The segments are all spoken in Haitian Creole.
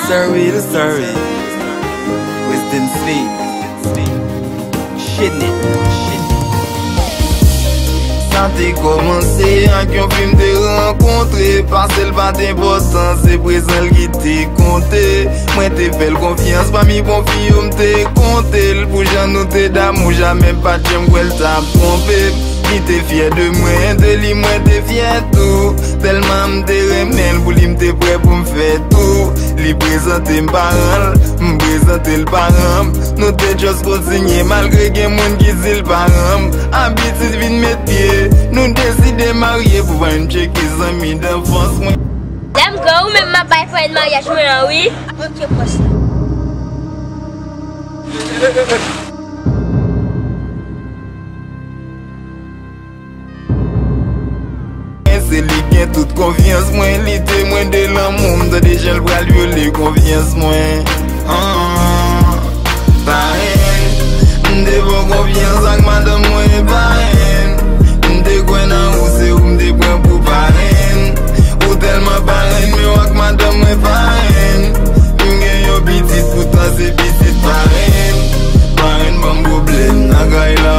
Survey to survey. Western Sleep. Shitting it. Ça t'est commencé avec un film de rencontré. Parce que pas important, c'est présent qui t'est compté. Moi t'ai fait confiance, pas mi bon fille, t'ai compté. Pour j'en noter d'amour, jamais pas de j'aime qu'elle t'a trompé. Ni t'es fier de moi, de lui, moi t'es fier tout. Tellement m'te remène, pour lui m'te prêt pour m'faire tout. Lui présenter m'parent, m'présenter le parent. Nous t'es juste consigné malgré qu'il y a moun qui dit le parent. Habitude vite mettre pied, nous décider marier pour voir une check les amis d'enfance. J'aime go, même ma baille pour un mariage, moi oui. Ok, poste. C'est lui qui a toute confiance, moi, les témoins de l'amour, m'donne des gens le bras lui, confiance, moi. Pareil, m'de bon confiance avec madame, moi, pareil. M'de quoi nan ou c'est ou m'de point pour pareil. Ou tellement pareil, mais avec madame, moi, pareil. M'gen yon petit, pourtant c'est petit, pareil. Pareil, bon problème, nagay la,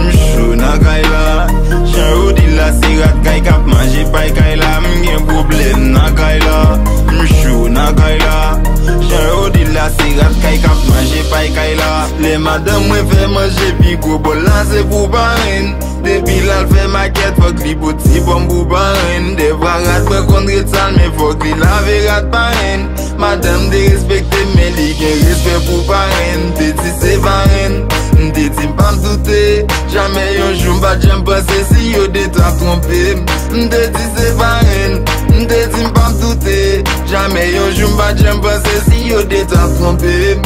m'chou, nagay la. Chan ou di la sirat kay kap manje pay kay la. M'gen problème na kay la, m'chou na kay la. Chan ou di la sirat kay kap manje pay kay la. Les madame mwen fè manje pi go bol la c'est pour pareil. Depuis là l'fait maquette faut que li poti bon pour pareil. Des varat mwen contre sale mais faut que li lave rat pareil. Madame de respecter mais li gen respect pour pareil. Te di c'est pareil. M'te di m'pa m'douter. Jamais yon jour m'pa j'aime penser si yo de t'a trompé. M'te di c'est pareil. M'te di m'pa m'douter. Jamais yon jour m'pa j'aime penser si yo de t'a trompé.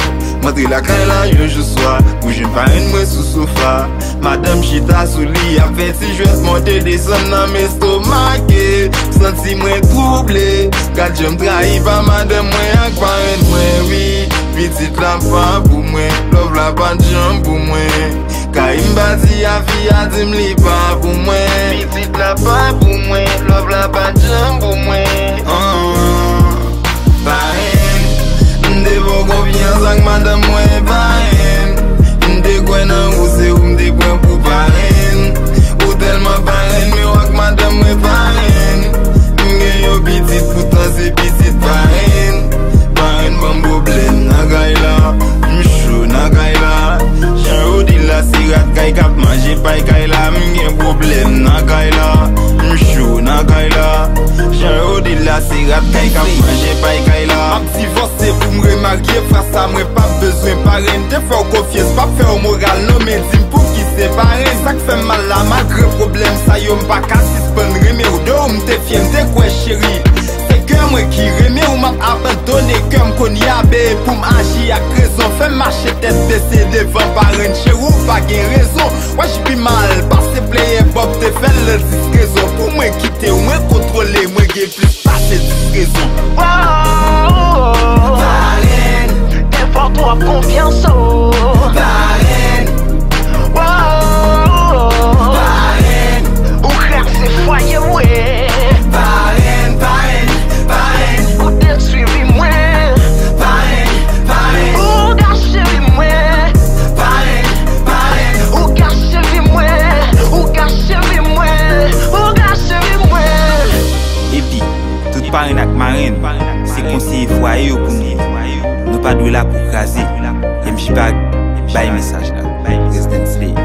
Montre la caille là yon jour soir. Bouge pareil moi sous sofa. Madame chita sous lit a fait si je monter descendre dans mes stomacs. Senti moi troublé. Quand je m'trahis pas madame moi ak pareil moi oui. Petite la pas pour moi, love la pas de jambe pour moi. Quand il m'bati a vie a dit m'li pas pour moi. Petite la pas pour moi, love la pas de jambe pour moi. Pareil, m'de bon confiance avec madame moi pareil. M'de quoi nan ou c'est ou m'de point pour pareil. Ou tellement pareil, mais avec madame moi pareil. M'gen yon petite pourtant c'est petite pareil. Pareil bon problème nagay la, m'chou nagay la. Chan ou di la sirat kay kap manje pay kay la. M'gen problème nagay la, m'chou nagay la. Chan ou di la sirat kay kap manje pay kay la. M'a divorcé pour me remarier, face à moi pas besoin pareil. Te fè confiance, pas fè au moral, non mais dis pour qui c'est pareil. Ça fait mal là, malgré problème ça yo m'pa ka suspendre. Mais ou de ou m'te fier, m'te quoi chérie. Moi qui remet ou m'a abandonné comme qu'on y a bé pour m'agir à raison. Fait marcher tête baissée devant par une chez ou pas gain raison. Ouais j'pi mal, passer player Bob te fait le discrétion. Pour moi quitter ou moi contrôler, moi gain plus passer discrétion. Pareil, t'es fort trop confiance. Pareil, pareil, ou clair c'est foyer ouais. Parrain ak marraine, c'est conseiller foyer pour nous. Nous pas de là pour craser. Et m'j'bag, bye message là. Western Sleep.